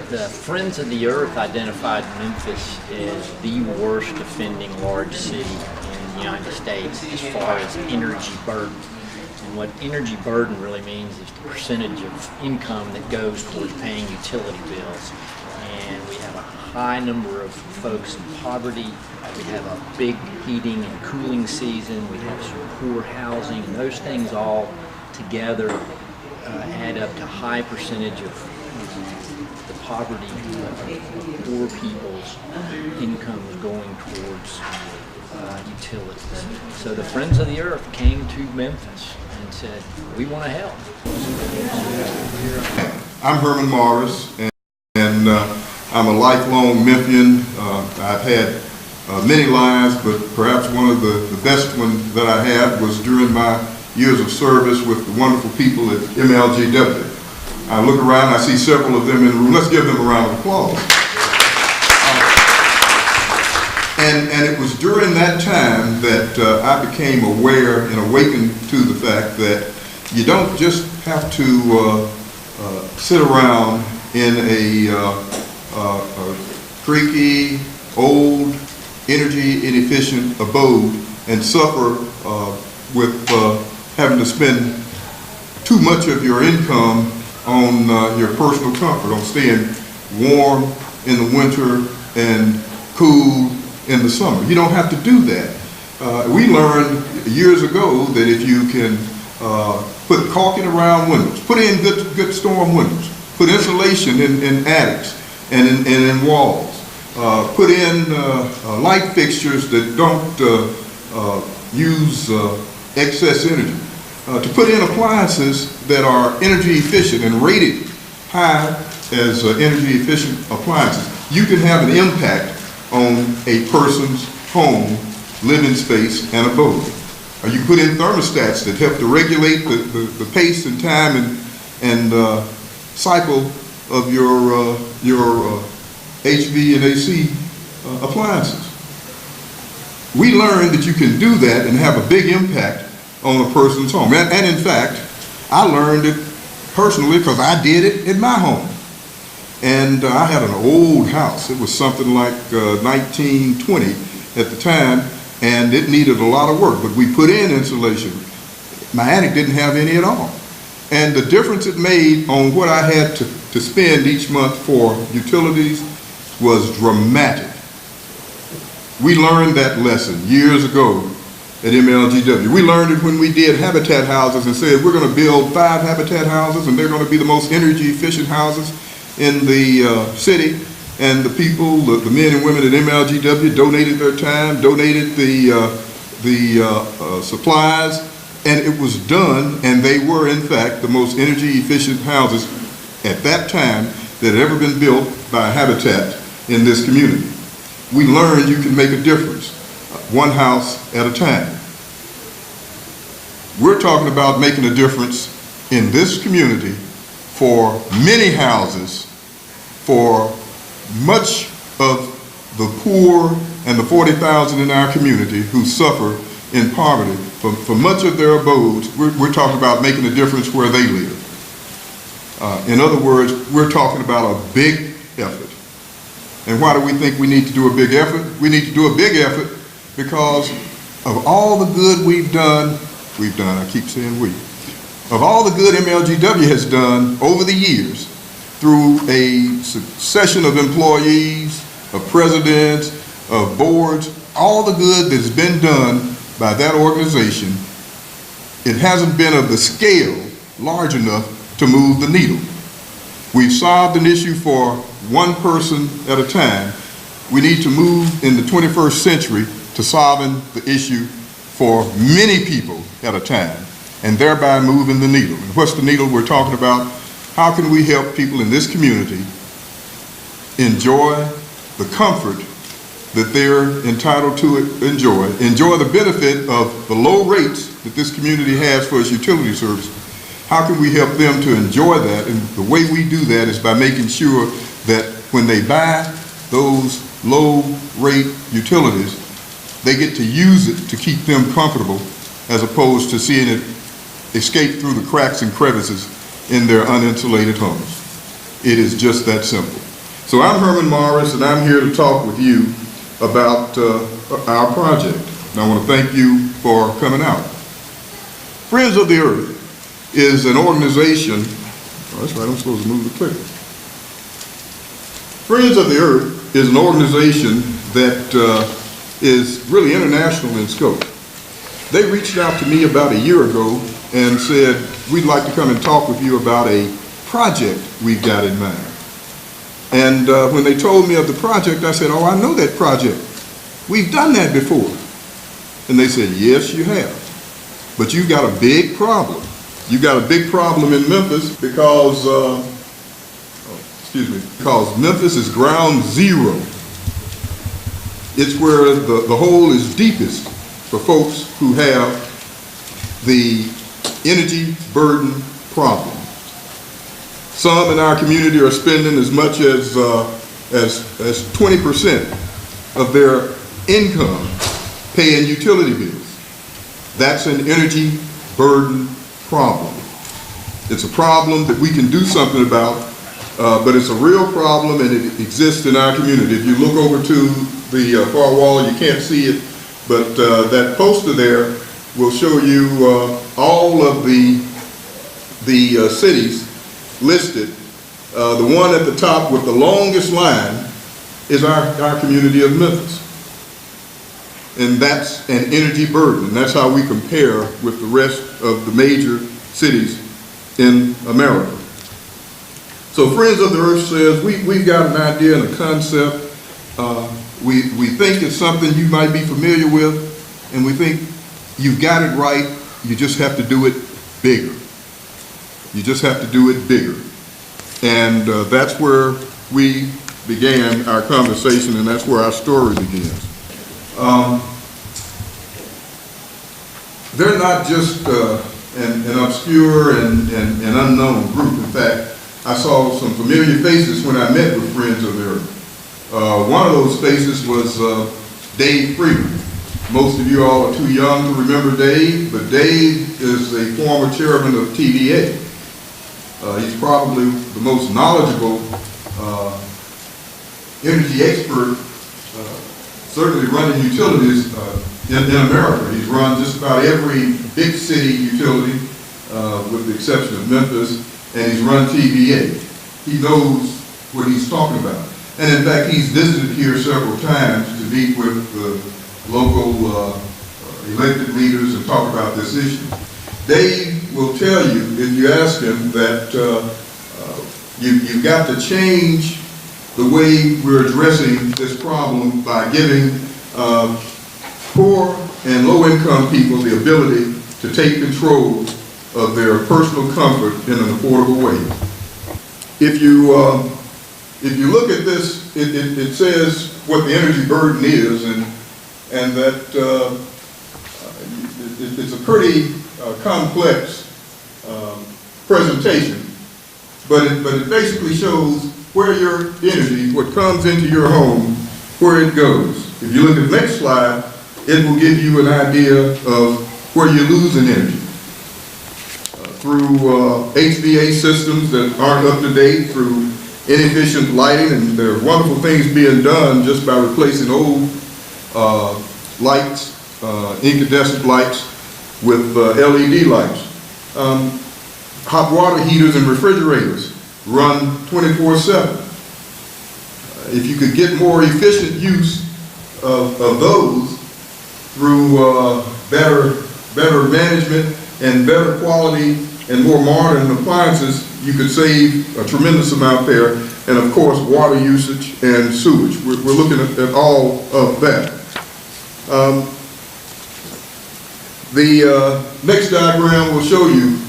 The Friends of the Earth identified Memphis as the worst offending large city in the United States as far as energy burden. And what energy burden really means is the percentage of income that goes towards paying utility bills. And we have a high number of folks in poverty. We have a big heating and cooling season. We have some poor housing, and those things all together add up to high percentage of the poverty of poor people's incomes going towards utilities. So the Friends of the Earth came to Memphis and said, we want to help. I'm Herman Morris, and I'm a lifelong Memphian. I've had many lives, but perhaps one of the best ones that I had was during my years of service with the wonderful people at MLGW. I look around, I see several of them in the room. Let's give them a round of applause. And it was during that time that I became aware and awakened to the fact that you don't just have to sit around in a creaky, old, energy inefficient abode and suffer with having to spend too much of your income on your personal comfort, on staying warm in the winter and cool in the summer. You don't have to do that. We learned years ago that if you can put caulking around windows, put in good storm windows, put insulation in attics and in walls, put in light fixtures that don't use excess energy, to put in appliances that are energy efficient and rated high as energy efficient appliances, you can have an impact on a person's home, living space, and abode. You can put in thermostats that help to regulate the pace and time and cycle of your HV and AC appliances. We learned that you can do that and have a big impact on a person's home. And in fact, I learned it personally because I did it in my home. And I had an old house. It was something like 1920 at the time, and it needed a lot of work, but we put in insulation. My attic didn't have any at all. And the difference it made on what I had to spend each month for utilities was dramatic. We learned that lesson years ago at MLGW. We learned it when we did habitat houses and said we're going to build 5 habitat houses and they're going to be the most energy efficient houses in the city. And the people, the men and women at MLGW donated their time, donated the supplies, and it was done, and they were in fact the most energy efficient houses at that time that had ever been built by Habitat in this community. We learned you can make a difference, one house at a time. We're talking about making a difference in this community for many houses, for much of the poor and the 40,000 in our community who suffer in poverty. For much of their abodes, we're talking about making a difference where they live. In other words, we're talking about a big effort. And why do we think we need to do a big effort? We need to do a big effort because of all the good we've done, I keep saying we, of all the good MLGW has done over the years through a succession of employees, of presidents, of boards, all the good that's been done by that organization, it hasn't been of the scale large enough to move the needle. We've solved an issue for one person at a time. We need to move in the 21st century to solving the issue for many people at a time, and thereby moving the needle. And what's the needle we're talking about? How can we help people in this community enjoy the comfort that they're entitled to enjoy the benefit of the low rates that this community has for its utility service? How can we help them to enjoy that? And the way we do that is by making sure that when they buy those low rate utilities, they get to use it to keep them comfortable, as opposed to seeing it escape through the cracks and crevices in their uninsulated homes. It is just that simple. So I'm Herman Morris, and I'm here to talk with you about our project. And I want to thank you for coming out. Friends of the Earth is an organization. Oh, that's right, I'm supposed to move the clicker. Friends of the Earth is an organization that is really international in scope. They reached out to me about a year ago and said, we'd like to come and talk with you about a project we've got in mind. And when they told me of the project, I said, oh, I know that project. We've done that before. And they said, yes, you have. But you've got a big problem. You've got a big problem in Memphis because, because Memphis is ground zero. It's where the hole is deepest for folks who have the energy burden problem. Some in our community are spending as much as 20% of their income paying utility bills. That's an energy burden problem. It's a problem that we can do something about, but it's a real problem and it exists in our community. If you look over to the far wall, you can't see it, but that poster there will show you all of the cities listed. The one at the top with the longest line is our community of Memphis. And that's an energy burden. That's how we compare with the rest of the major cities in America. So Friends of the Earth says, we've got an idea and a concept. We think it's something you might be familiar with, and we think you've got it right. You just have to do it bigger. You just have to do it bigger. And that's where we began our conversation, and that's where our story begins. They're not just an obscure and unknown group. In fact, I saw some familiar faces when I met with Friends of the Earth. One of those faces was Dave Freeman. Most of you all are too young to remember Dave, but Dave is a former chairman of TVA. He's probably the most knowledgeable energy expert, certainly running utilities in America. He's run just about every big city utility, with the exception of Memphis, and he's run TVA. He knows what he's talking about. And in fact, he's visited here several times to meet with the local elected leaders and talk about this issue. Dave will tell you, if you ask him, that you've got to change the way we're addressing this problem by giving poor and low-income people the ability to take control of their personal comfort in an affordable way. If you look at this, it says what the energy burden is, and that it's a pretty complex presentation, but it basically shows where your energy, what comes into your home, where it goes. If you look at the next slide, it will give you an idea of where you're losing energy. Through HVA systems that aren't up to date, through inefficient lighting, and there are wonderful things being done just by replacing old lights, incandescent lights, with LED lights. Hot water heaters and refrigerators run 24/7. If you could get more efficient use of those through better management and better quality and more modern appliances, you could save a tremendous amount there. And of course, water usage and sewage. We're looking at all of that. The next diagram will show you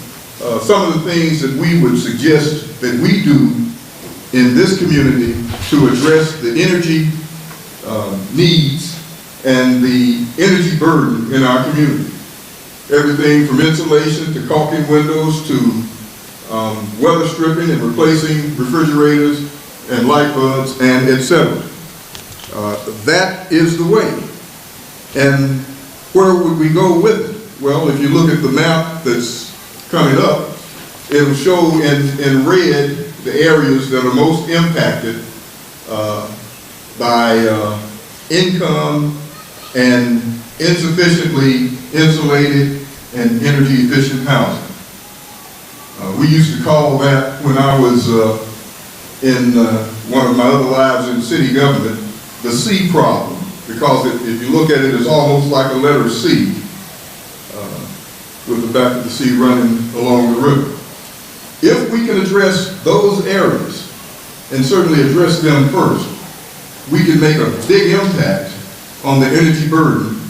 some of the things that we would suggest that we do in this community to address the energy needs and the energy burden in our community. Everything from insulation to caulking windows to weather stripping and replacing refrigerators and light bulbs and etc. That is the way. And where would we go with it? Well, if you look at the map that's coming up, it will show in red the areas that are most impacted by income and insufficiently insulated and energy efficient housing. We used to call that, when I was in one of my other lives in city government, the C problem, because if you look at it, it's almost like a letter C, with the back of the C running along the river. If we can address those areas, and certainly address them first, we can make a big impact on the energy burden.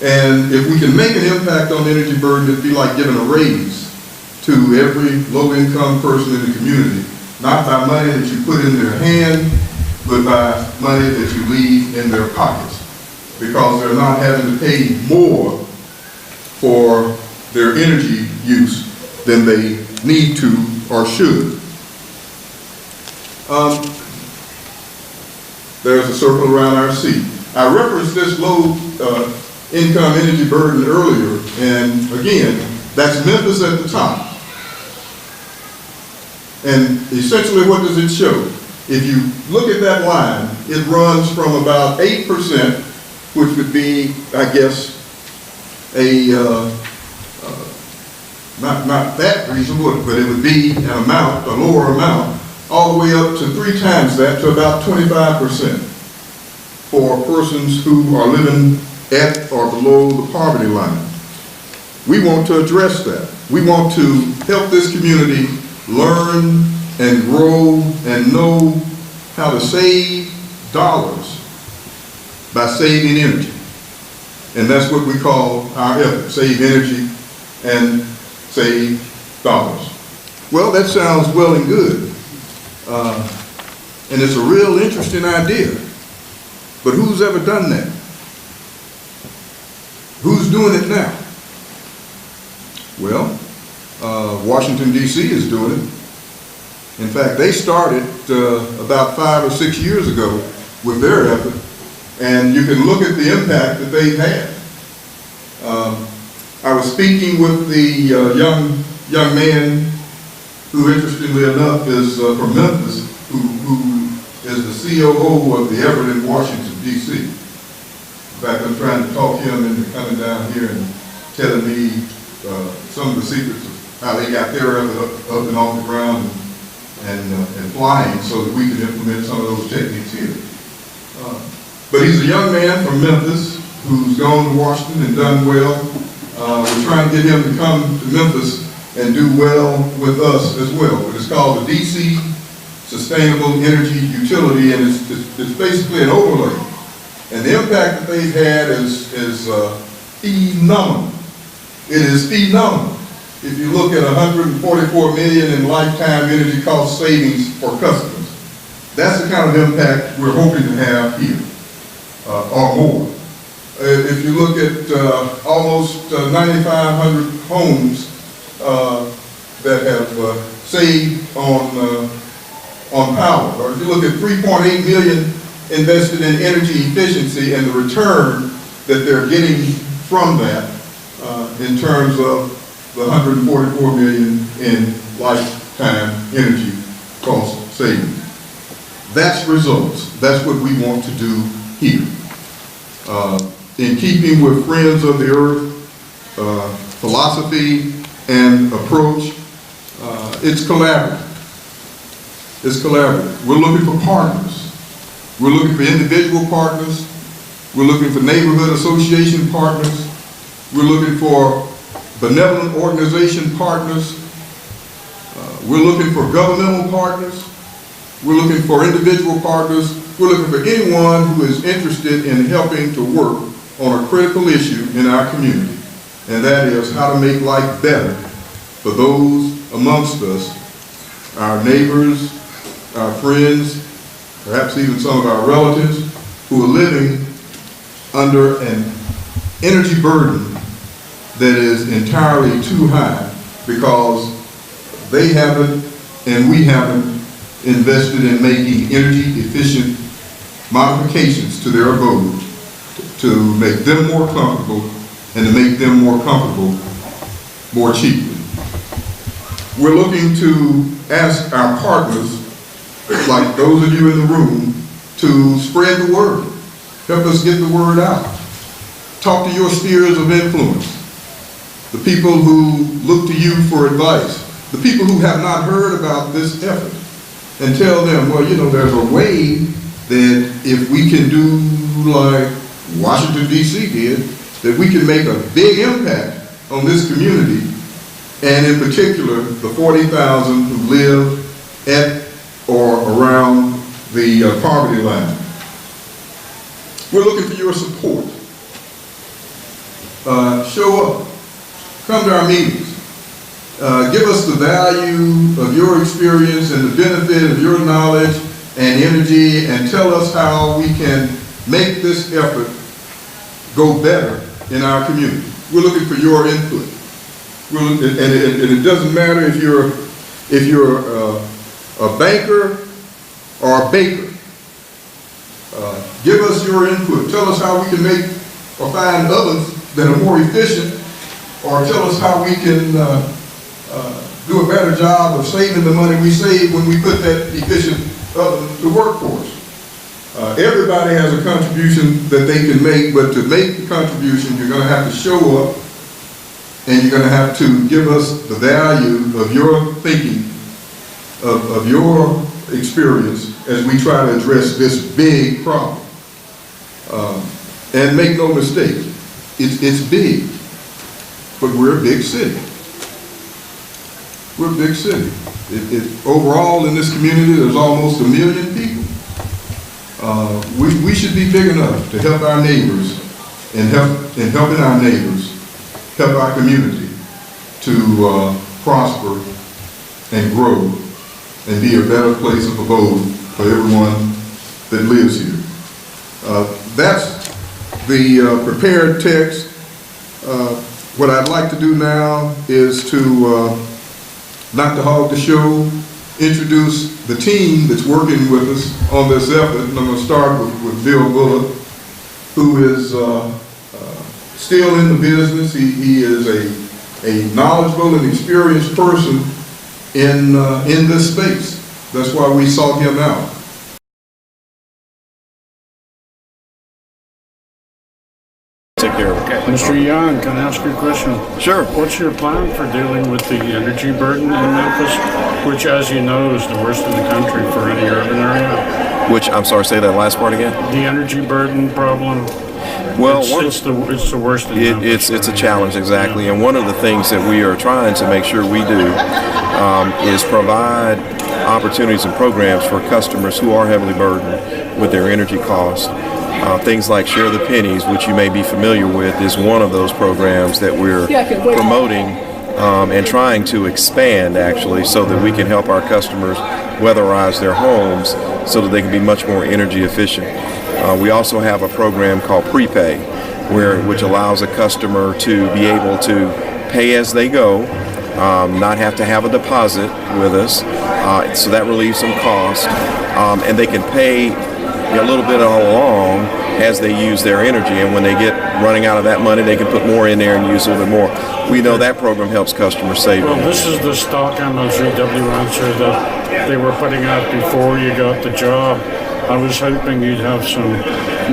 And if we can make an impact on the energy burden, it'd be like giving a raise to every low-income person in the community, not by money that you put in their hand, but by money that you leave in their pockets, because they're not having to pay more for their energy use than they need to or should. There's a circle around our C. I referenced this low income energy burden earlier, and again, that's Memphis at the top. And essentially, what does it show? If you look at that line, it runs from about 8%, which would be, I guess, not that reasonable, but it would be an amount, a lower amount, all the way up to 3 times that, to about 25% for persons who are living at or below the poverty line. We want to address that. We want to help this community learn and grow and know how to save dollars by saving energy. And that's what we call our effort: save energy and save dollars. Well, that sounds well and good. And it's a real interesting idea. But who's ever done that? Who's doing it now? Well, Washington, D.C. is doing it. In fact, they started about 5 or 6 years ago with their effort, and you can look at the impact that they've had. I was speaking with the young man who, interestingly enough, is from Memphis, who is the COO of the effort in Washington, D.C. In fact, I'm trying to talk him into coming down here and telling me some of the secrets of how they got their effort up and off the ground and flying, so that we can implement some of those techniques here. But he's a young man from Memphis who's gone to Washington and done well. We're trying to get him to come to Memphis and do well with us as well. But it's called the DC Sustainable Energy Utility, and it's basically an overlay. And the impact that they've had is phenomenal. It is phenomenal. If you look at $144 million in lifetime energy cost savings for customers, that's the kind of impact we're hoping to have here, or more. If you look at almost 9,500 homes that have saved on power, or if you look at 3.8 million invested in energy efficiency and the return that they're getting from that in terms of the $144 million in lifetime energy cost savings. That's results. That's what we want to do here. In keeping with Friends of the Earth philosophy and approach, it's collaborative. It's collaborative. We're looking for partners. We're looking for individual partners. We're looking for neighborhood association partners. We're looking for benevolent organization partners. We're looking for governmental partners. We're looking for individual partners. We're looking for anyone who is interested in helping to work on a critical issue in our community, and that is how to make life better for those amongst us, our neighbors, our friends, perhaps even some of our relatives who are living under an energy burden that is entirely too high because they haven't and we haven't invested in making energy efficient modifications to their abode to make them more comfortable and to make them more comfortable more cheaply. we're looking to ask our partners, like those of you in the room, to spread the word. Help us get the word out. Talk to your spheres of influence, the people who look to you for advice, the people who have not heard about this effort, and tell them, well, you know, there's a way that if we can do like Washington, D.C. did, that we can make a big impact on this community, and in particular, the 40,000 who live at or around the poverty line. We're looking for your support. Show up. Come to our meetings. Give us the value of your experience and the benefit of your knowledge and energy, and tell us how we can make this effort go better in our community. We're looking for your input. And it doesn't matter if you're a banker or a baker. Give us your input. Tell us how we can make or find ovens that are more efficient, or tell us how we can do a better job of saving the money we save when we put that efficient oven to work for us. Everybody has a contribution that they can make, but to make the contribution, you're going to have to show up, and you're going to have to give us the value of your thinking, of your experience as we try to address this big problem. And make no mistake, it's big, but we're a big city. We're a big city. Overall in this community, there's almost 1 million people. We should be big enough to help our neighbors, and helping our neighbors help our community to prosper and grow and be a better place of abode for everyone that lives here. That's the prepared text. What I'd like to do now is to, not to hog the show, introduce the team that's working with us on this effort. And I'm going to start with Bill Bullock, who is still in the business. He is a knowledgeable and experienced person in this space. That's why we sought him out. Take care of it. Okay. Mr. Young, can I ask you a question? Sure. What's your plan for dealing with the energy burden in Memphis, which, as you know, is the worst in the country for any urban area? Which, I'm sorry, say that last part again? The energy burden problem. Well, it's the worst in Memphis. It's a challenge, exactly. Yeah. And one of the things that we are trying to make sure we do is provide opportunities and programs for customers who are heavily burdened with their energy costs. Things like Share the Pennies, which you may be familiar with, is one of those programs that we're promoting and trying to expand, actually, so that we can help our customers weatherize their homes so that they can be much more energy efficient. We also have a program called Prepay, which allows a customer to be able to pay as they go, not have to have a deposit with us, so that relieves some cost, and they can pay a little bit all along as they use their energy, and when they get running out of that money, they can put more in there and use a little bit more. We know that program helps customers save. Well, this is the stock MLGW answer that they were putting out before you got the job. I was hoping you'd have some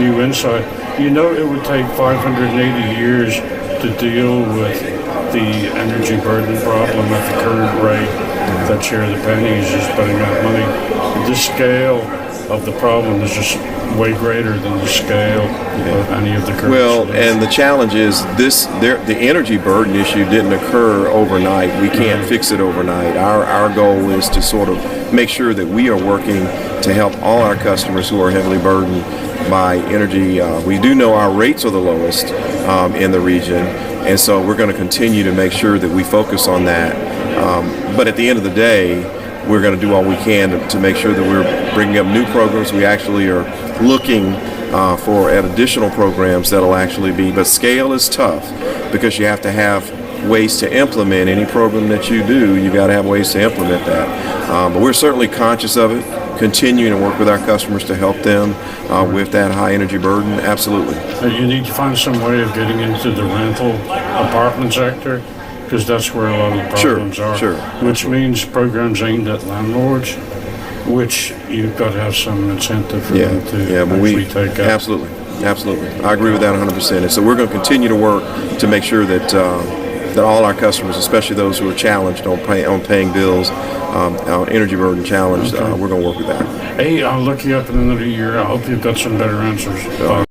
new insight. You know, it would take 580 years to deal with the energy burden problem at the current rate that Share the Pennies is putting out money. The scale of the problem is just way greater than the scale of any of the current solutions. And the challenge is the energy burden issue didn't occur overnight. We can't fix it overnight. Our goal is to sort of make sure that we are working to help all our customers who are heavily burdened by energy. We do know our rates are the lowest in the region, and so we're going to continue to make sure that we focus on that. But at the end of the day, we're going to do all we can to make sure that we're bringing up new programs. We actually are looking at additional programs that'll actually be, but scale is tough because you have to have ways to implement any program that you do. You got to have ways to implement that. But we're certainly conscious of it, continuing to work with our customers to help them with that high energy burden. Absolutely. You need to find some way of getting into the rental apartment sector, because that's where a lot of the Sure, problems are. sure, Which means programs aimed at landlords, which you've got to have some incentive for them to but actually take up. Absolutely. I agree with that 100%. And so we're going to continue to work to make sure that that all our customers, especially those who are challenged on paying bills, on energy burden challenged, we're going to work with that. Hey, I'll look you up in another year. I hope you've got some better answers.